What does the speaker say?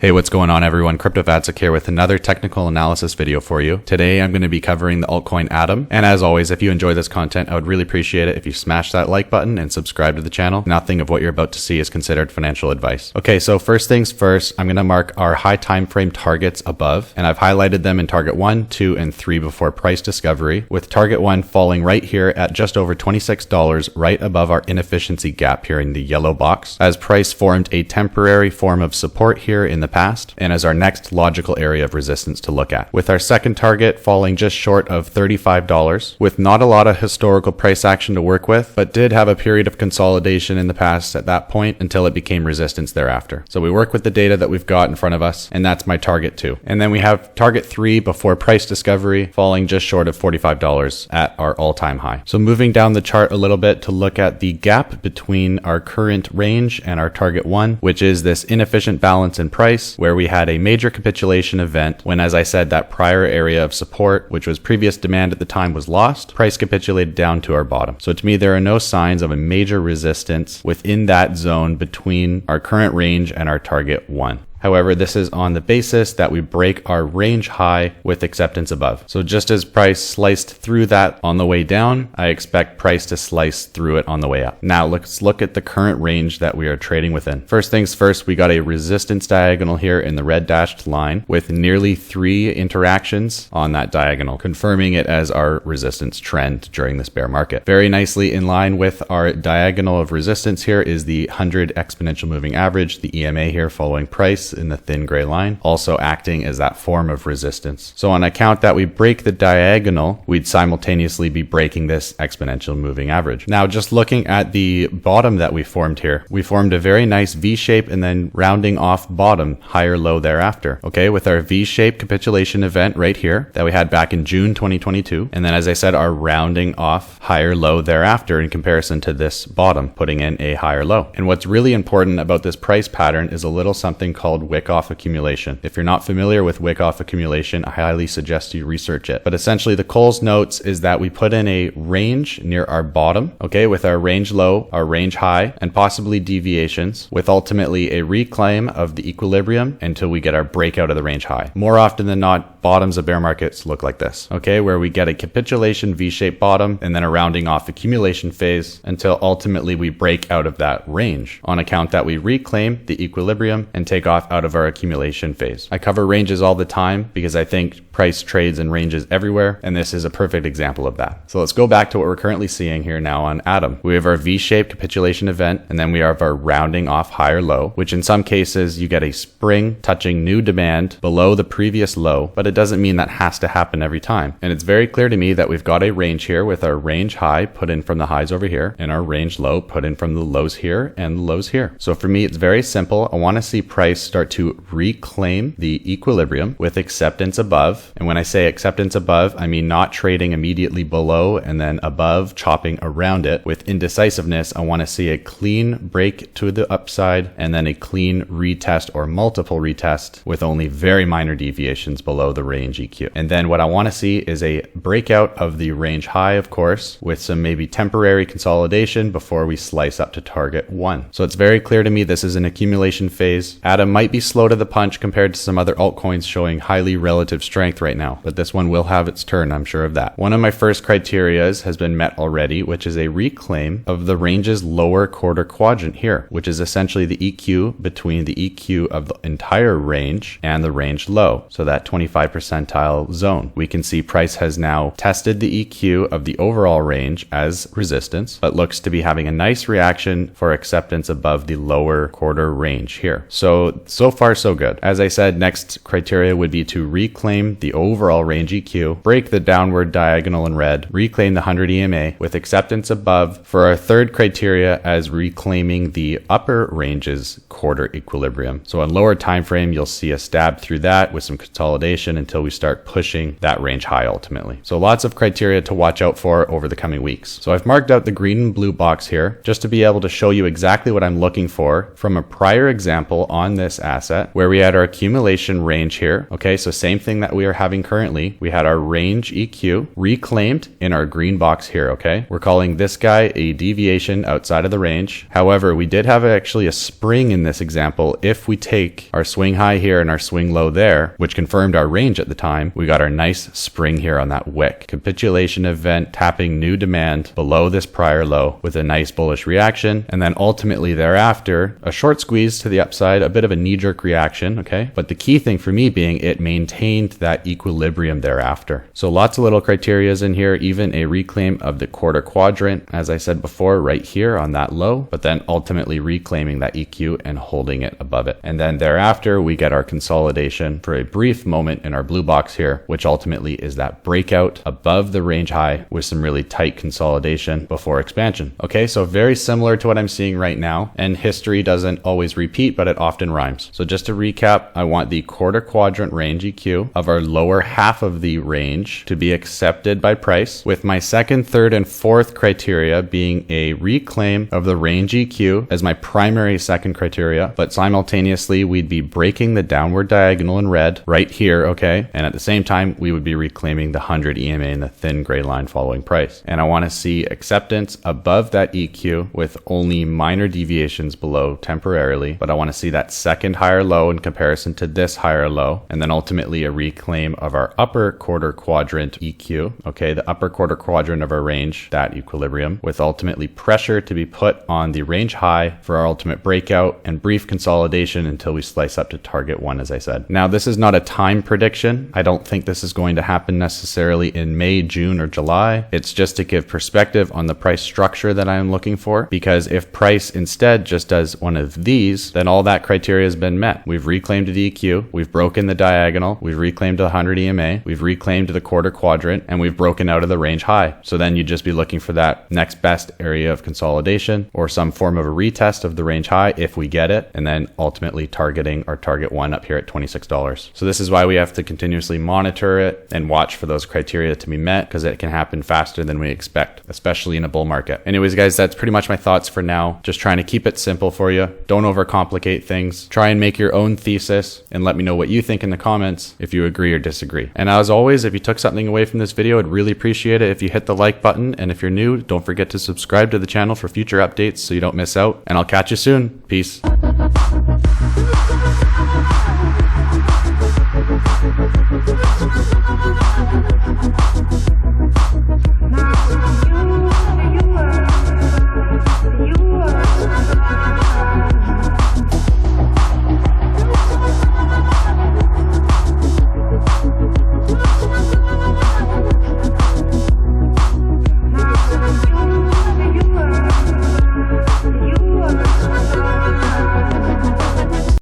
Hey, what's going on everyone? CryptoVatsik here with another technical analysis video for you. Today I'm going to be covering the altcoin Atom. And as always, if you enjoy this content, I would really appreciate it if you smash that like button and subscribe to the channel. Nothing of what you're about to see is considered financial advice. Okay, so first things first, I'm going to mark our high time frame targets above, and I've highlighted them in target 1, 2, and 3 before price discovery, with target 1 falling right here at just over $26, right above our inefficiency gap here in the yellow box, as price formed a temporary form of support here in the past, and as our next logical area of resistance to look at, with our second target falling just short of $35, with not a lot of historical price action to work with, but did have a period of consolidation in the past at that point until it became resistance thereafter. So we work with the data that we've got in front of us, and that's my target 2. And then we have target 3 before price discovery, falling just short of $45 at our all-time high. So moving down the chart a little bit to look at the gap between our current range and our target 1, which is this inefficient balance in price, where we had a major capitulation event when, as I said, that prior area of support, which was previous demand at the time, was lost. Price capitulated down to our bottom. So to me, there are no signs of a major resistance within that zone between our current range and our target 1. However, this is on the basis that we break our range high with acceptance above. So just as price sliced through that on the way down, I expect price to slice through it on the way up. Now let's look at the current range that we are trading within. First things first, we got a resistance diagonal here in the red dashed line with nearly 3 interactions on that diagonal, confirming it as our resistance trend during this bear market. Very nicely in line with our diagonal of resistance here is the 100 exponential moving average, the EMA here following price in the thin gray line, also acting as that form of resistance. So on account that we break the diagonal, we'd simultaneously be breaking this exponential moving average. Now, just looking at the bottom that we formed here, we formed a very nice V shape and then rounding off bottom, higher low thereafter. Okay, with our V-shaped capitulation event right here that we had back in June 2022. And then, as I said, our rounding off higher low thereafter in comparison to this bottom, putting in a higher low. And what's really important about this price pattern is a little something called Wyckoff Accumulation. If you're not familiar with Wyckoff Accumulation, I highly suggest you research it. But essentially the Coles notes is that we put in a range near our bottom, okay, with our range low, our range high, and possibly deviations, with ultimately a reclaim of the equilibrium until we get our breakout of the range high. More often than not, bottoms of bear markets look like this, okay, where we get a capitulation V-shaped bottom and then a rounding off accumulation phase until ultimately we break out of that range on account that we reclaim the equilibrium and take off out of our accumulation phase. I cover ranges all the time because I think price trades in ranges everywhere, and this is a perfect example of that. So let's go back to what we're currently seeing here now on Atom. We have our V-shaped capitulation event, and then we have our rounding off higher low, which in some cases you get a spring touching new demand below the previous low, but it doesn't mean that has to happen every time. And it's very clear to me that we've got a range here with our range high put in from the highs over here and our range low put in from the lows here and the lows here. So for me, it's very simple. I want to see price start to reclaim the equilibrium with acceptance above. And when I say acceptance above, I mean not trading immediately below and then above, chopping around it. With indecisiveness, I want to see a clean break to the upside and then a clean retest or multiple retest with only very minor deviations below the range EQ. And then what I want to see is a breakout of the range high, of course, with some maybe temporary consolidation before we slice up to target 1. So it's very clear to me this is an accumulation phase. Atom might be slow to the punch compared to some other altcoins showing highly relative strength right now, but this one will have its turn, I'm sure of that. One of my first criterias has been met already, which is a reclaim of the range's lower quarter quadrant here, which is essentially the EQ between the EQ of the entire range and the range low, so that 25 percentile zone. We can see price has now tested the EQ of the overall range as resistance, but looks to be having a nice reaction for acceptance above the lower quarter range here. So far so good. As I said, next criteria would be to reclaim the overall range EQ, break the downward diagonal in red, reclaim the 100 EMA with acceptance above for our third criteria as reclaiming the upper range's quarter equilibrium. So on lower time frame, you'll see a stab through that with some consolidation consolidation until we start pushing that range high ultimately. So lots of criteria to watch out for over the coming weeks. So I've marked out the green and blue box here just to be able to show you exactly what I'm looking for from a prior example on this asset where we had our accumulation range here. Okay, so same thing that we are having currently. We had our range EQ reclaimed in our green box here. Okay, we're calling this guy a deviation outside of the range. However, we did have actually a spring in this example. If we take our swing high here and our swing low there, which confirmed our range at the time, we got our nice spring here on that wick. Capitulation event tapping new demand below this prior low with a nice bullish reaction. And then ultimately thereafter, a short squeeze to the upside, a bit of a knee-jerk reaction. Okay, but the key thing for me being it maintained that equilibrium thereafter. So lots of little criterias in here, even a reclaim of the quarter quadrant, as I said before, right here on that low, but then ultimately reclaiming that EQ and holding it above it. And then thereafter, we get our consolidation for a brief moment in our blue box here, which ultimately is that breakout above the range high with some really tight consolidation before expansion. Okay, so very similar to what I'm seeing right now, and history doesn't always repeat, but it often rhymes. So just to recap, I want the quarter quadrant range EQ of our lower half of the range to be accepted by price, with my second, third, and fourth criteria being a reclaim of the range EQ as my primary second criteria, but simultaneously we'd be breaking the downward diagonal in red right here, okay? And at the same time, we would be reclaiming the 100 EMA in the thin gray line following price. And I want to see acceptance above that EQ with only minor deviations below temporarily, but I want to see that second higher low in comparison to this higher low, and then ultimately a reclaim of our upper quarter quadrant EQ, okay? The upper quarter quadrant of our range, that equilibrium, with ultimately pressure to be put on the range high for our ultimate breakout and brief consolidation until we slice up to target one, as I said. Now, this is not a time prediction. I don't think this is going to happen necessarily in May, June, or July. It's just to give perspective on the price structure that I am looking for, because if price instead just does one of these, then all that criteria has been met. We've reclaimed the EQ, we've broken the diagonal, we've reclaimed the 100 EMA, we've reclaimed the quarter quadrant, and we've broken out of the range high. So then you'd just be looking for that next best area of consolidation or some form of a retest of the range high if we get it, and then ultimately targeting our target one up here at $26. So this is why we have to continuously monitor it and watch for those criteria to be met, because it can happen faster than we expect, especially in a bull market. Anyways, guys, that's pretty much my thoughts for now. Just trying to keep it simple for you. Don't overcomplicate things. Try and make your own thesis and let me know what you think in the comments if you agree or disagree. And as always, if you took something away from this video, I'd really appreciate it if you hit the like button. And if you're new, don't forget to subscribe to the channel for future updates so you don't miss out. And I'll catch you soon. Peace.